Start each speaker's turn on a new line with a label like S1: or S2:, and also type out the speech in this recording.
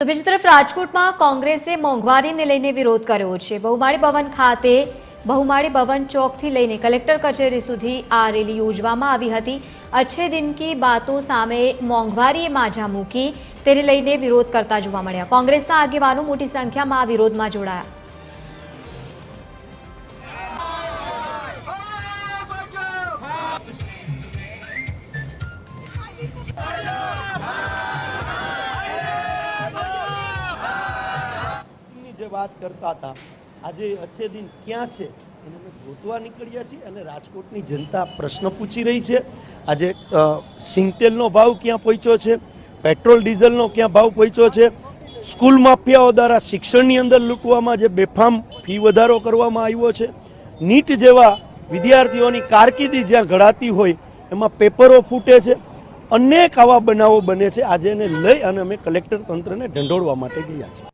S1: તો બીજી તરફ રાજકોટમાં કોંગ્રેસે મોંઘવારીને લઈને વિરોધ કર્યો છે। બહુમાળી ભવન ખાતે બહુમાળી ભવન ચોકથી લઈને કલેક્ટર કચેરી સુધી આ રેલી યોજવામાં આવી હતી। अच्छे दिन की बातों સામે મોંઘવારીએ માજા મૂકી તેને લઈને વિરોધ કરતા જોવા મળ્યા। કોંગ્રેસના આગેવાનો મોટી સંખ્યામાં આ વિરોધમાં જોડાયા।
S2: बात करता था आज अच्छे दिन क्या है गोतवा निकलिया छे अने राजकोटनी जनता प्रश्न पूछी रही है। आज सिंगतेलनो भाव क्या पहोंच्यो छे, पेट्रोल डीजलनो क्या भाव पहोंच्यो छे, स्कूल माफियाओ द्वारा शिक्षणनी अंदर लूंटवामां जे बेफाम फी वधारो करवामां आव्यो छे, नीट जेवा विद्यार्थीओनी कारकिर्दी ज्यां घडाती होय एमां पेपरो फूटे छे, अनेक आवा बनावो बने छे। आज एने लई अने अमे कलेक्टर तंत्रने ढंढोळवा माटे गया छे।